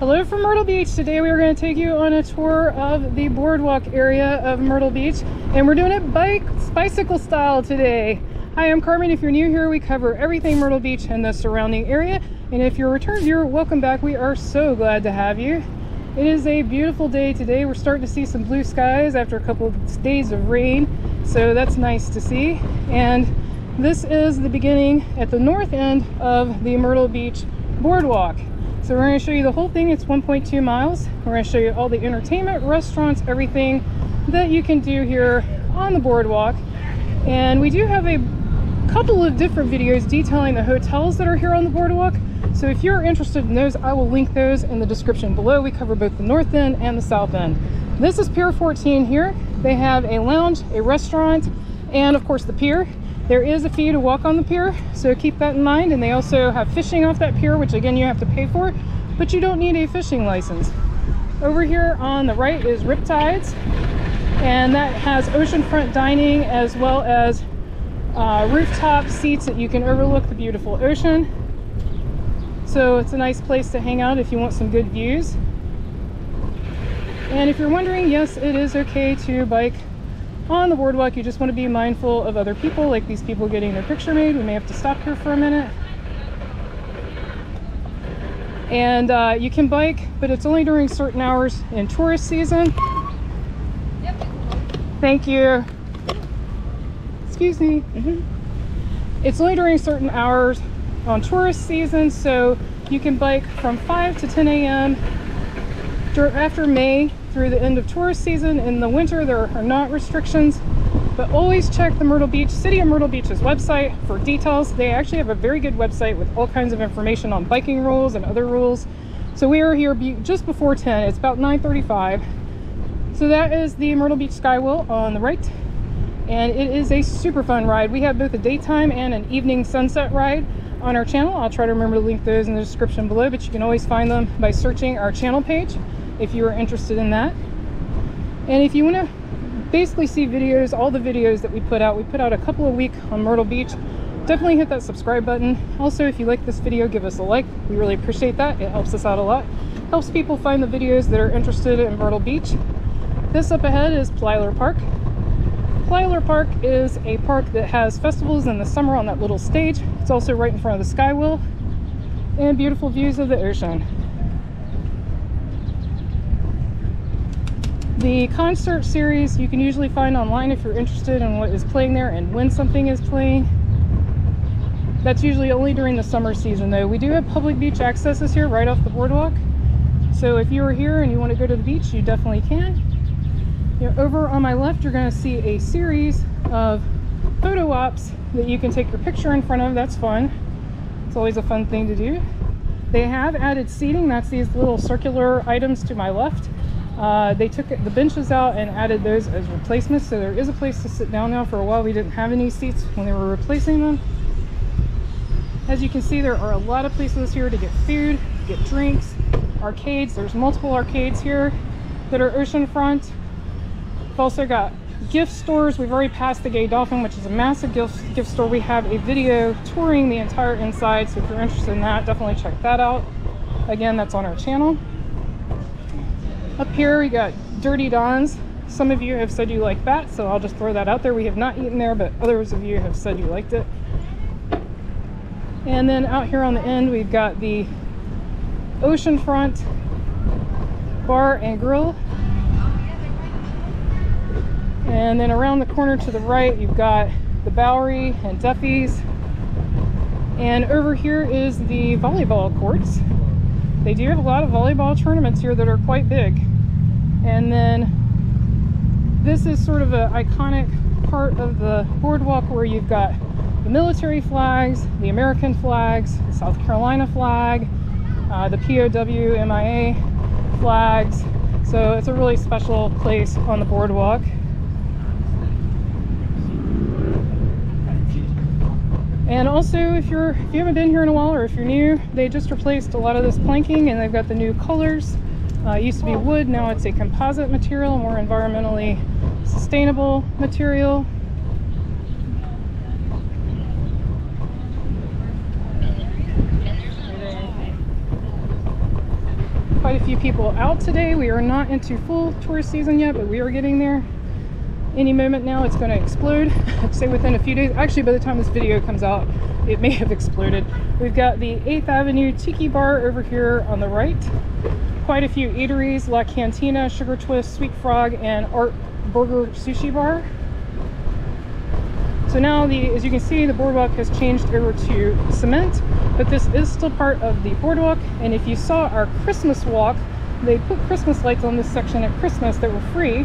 Hello from Myrtle Beach. Today we are going to take you on a tour of the Boardwalk area of Myrtle Beach, and we're doing it bicycle style today. Hi, I'm Carmen. If you're new here, we cover everything Myrtle Beach and the surrounding area, and if you're a return viewer, welcome back. We are so glad to have you. It is a beautiful day today. We're starting to see some blue skies after a couple of days of rain, so that's nice to see. And this is the beginning at the north end of the Myrtle Beach Boardwalk. So we're going to show you the whole thing. It's 1.2 miles. We're going to show you all the entertainment, restaurants, everything that you can do here on the boardwalk. And we do have a couple of different videos detailing the hotels that are here on the boardwalk. So if you're interested in those, I will link those in the description below. We cover both the north end and the south end. This is Pier 14 here. They have a lounge, a restaurant, and of course the pier. There is a fee to walk on the pier, so keep that in mind. And they also have fishing off that pier, which again you have to pay for, but you don't need a fishing license. Over here on the right is Riptides, and that has oceanfront dining as well as rooftop seats that you can overlook the beautiful ocean. So it's a nice place to hang out if you want some good views. And if you're wondering, yes, it is okay to bike on the boardwalk. You just want to be mindful of other people, like these people getting their picture made. We may have to stop here for a minute. And you can bike, but it's only during certain hours in tourist season. Yep. Thank you. Excuse me. It's only during certain hours on tourist season, so you can bike from 5 to 10 a.m. after May through the end of tourist season. In the winter there are not restrictions, but always check the Myrtle Beach, City of Myrtle Beach's website for details. They actually have a very good website with all kinds of information on biking rules and other rules. So we are here just before 10. It's about 9:35. So that is the Myrtle Beach Skywheel on the right, and it is a super fun ride. We have both a daytime and an evening sunset ride on our channel. I'll try to remember to link those in the description below, but you can always find them by searching our channel page if you are interested in that. And if you want to basically see videos, all the videos that we put out a couple a week on Myrtle Beach, definitely hit that subscribe button. Also, if you like this video, give us a like. We really appreciate that. It helps us out a lot. Helps people find the videos that are interested in Myrtle Beach. This up ahead is Plyler Park. Plyler Park is a park that has festivals in the summer on that little stage. It's also right in front of the Skywheel, and beautiful views of the ocean. The concert series you can usually find online if you're interested in what is playing there and when something is playing. That's usually only during the summer season though. We do have public beach accesses here right off the boardwalk. So if you are here and you want to go to the beach, you definitely can. Over on my left, you're going to see a series of photo ops that you can take your picture in front of. That's fun. It's always a fun thing to do. They have added seating. That's these little circular items to my left. They took the benches out and added those as replacements, so there is a place to sit down now. For a while we didn't have any seats when they were replacing them. As you can see, there are a lot of places here to get food, get drinks, arcades. There's multiple arcades here that are oceanfront. We've also got gift stores. We've already passed the Gay Dolphin, which is a massive gift store. We have a video touring the entire inside, so if you're interested in that, definitely check that out. Again, that's on our channel. Up here we got Dirty Don's. Some of you have said you like that, so I'll just throw that out there. We have not eaten there, but others of you have said you liked it. And then out here on the end we've got the oceanfront bar and grill. And then around the corner to the right you've got the Bowery and Duffy's. And over here is the volleyball courts. They do have a lot of volleyball tournaments here that are quite big. And then this is sort of an iconic part of the boardwalk where you've got the military flags, the American flags, the South Carolina flag, the POW, MIA flags. So it's a really special place on the boardwalk. And also, if you haven't been here in a while, or if you're new, they just replaced a lot of this planking and they've got the new colors. It used to be wood, now it's a composite material, a more environmentally sustainable material. quite a few people out today. We are not into full tourist season yet, but we are getting there. Any moment now it's going to explode. I'd say within a few days. Actually, by the time this video comes out, it may have exploded. We've got the 8th Avenue Tiki Bar over here on the right. Quite a few eateries: La Cantina, Sugar Twist, Sweet Frog, and Art Burger Sushi Bar. So now, as you can see, the boardwalk has changed over to cement, but this is still part of the boardwalk. And if you saw our Christmas walk, they put Christmas lights on this section at Christmas that were free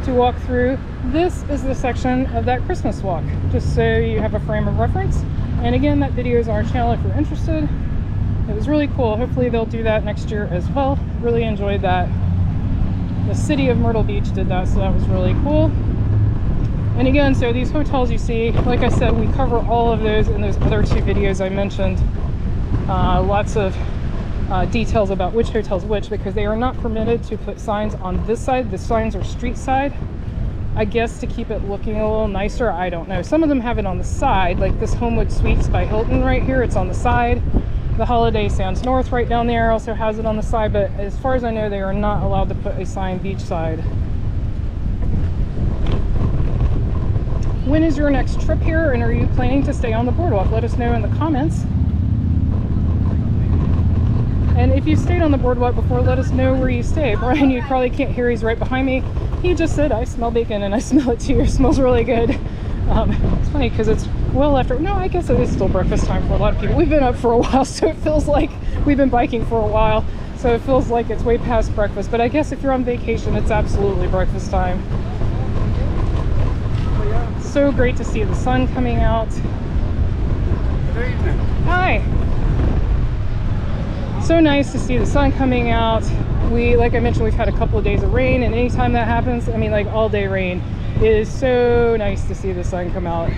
to walk through. This is the section of that Christmas walk, just so you have a frame of reference. And again, that video is on our channel if you're interested. It was really cool. Hopefully they'll do that next year as well. Really enjoyed that. The city of Myrtle Beach did that, so that was really cool. And again, so these hotels you see, like I said, we cover all of those in those other 2 videos I mentioned. Lots of details about which hotel's which, because they are not permitted to put signs on this side. The signs are street side, I guess, to keep it looking a little nicer. I don't know. Some of them have it on the side, like this Homewood Suites by Hilton right here, it's on the side. The Holiday Sands North right down there also has it on the side, but as far as I know, they are not allowed to put a sign beachside. When is your next trip here, and are you planning to stay on the boardwalk? Let us know in the comments. And if you stayed on the boardwalk before, let us know where you stay. Brian, you probably can't hear, he's right behind me. He just said, I smell bacon, and I smell it too. It smells really good. It's funny because it's well after, no, I guess it is still breakfast time for a lot of people. We've been up for a while, so it feels like we've been biking for a while. So it feels like it's way past breakfast. But I guess if you're on vacation, it's absolutely breakfast time. So great to see the sun coming out. Good evening. Hi. So nice to see the sun coming out. Like I mentioned, we've had a couple of days of rain, and anytime that happens, I mean, like all day rain, it is so nice to see the sun come out.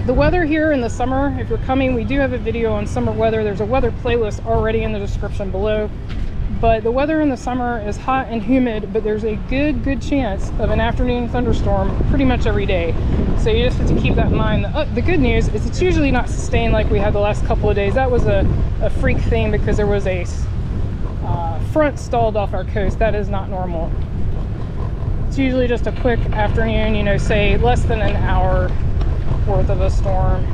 The weather here in the summer, if you're coming, we do have a video on summer weather. There's a weather playlist already in the description below. But the weather in the summer is hot and humid, but there's a good chance of an afternoon thunderstorm pretty much every day. So you just have to keep that in mind. The good news is it's usually not sustained like we had the last couple of days. That was a freak thing because there was a front stalled off our coast. That is not normal. It's usually just a quick afternoon, you know, say less than an hour worth of a storm.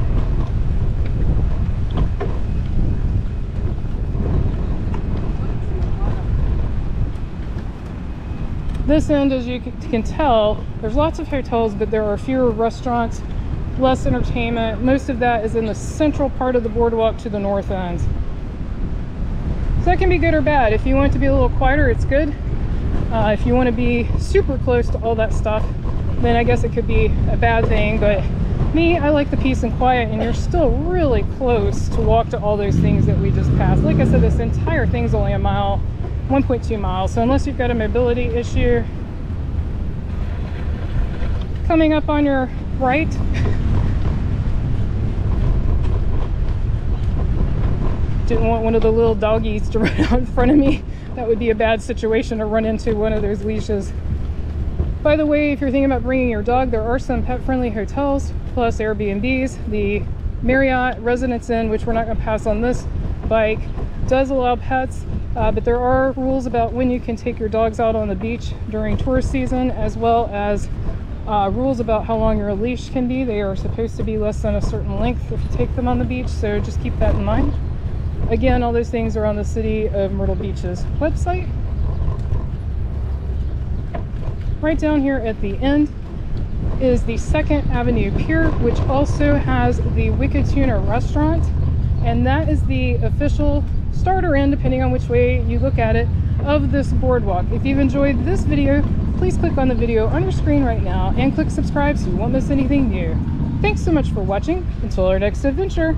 This end, as you can tell, there's lots of hotels, but there are fewer restaurants, less entertainment. Most of that is in the central part of the boardwalk to the north end. So that can be good or bad. If you want it to be a little quieter, it's good. If you want to be super close to all that stuff, then I guess it could be a bad thing. But me, I like the peace and quiet, and you're still really close to walk to all those things that we just passed. Like I said, this entire thing's only a mile. 1.2 miles, so unless you've got a mobility issue. Coming up on your right, didn't want one of the little doggies to run out in front of me. That would be a bad situation to run into one of those leashes. By the way, if you're thinking about bringing your dog, there are some pet-friendly hotels plus Airbnbs. The Marriott Residence Inn, which we're not going to pass on this bike, does allow pets. But there are rules about when you can take your dogs out on the beach during tourist season, as well as rules about how long your leash can be. They are supposed to be less than a certain length if you take them on the beach, so just keep that in mind. Again, all those things are on the City of Myrtle Beach's website. Right down here at the end is the 2nd Avenue Pier, which also has the Wicked Tuna restaurant, and that is the official start or end, depending on which way you look at it, of this boardwalk. If you've enjoyed this video, please click on the video on your screen right now and click subscribe so you won't miss anything new. Thanks so much for watching. Until our next adventure.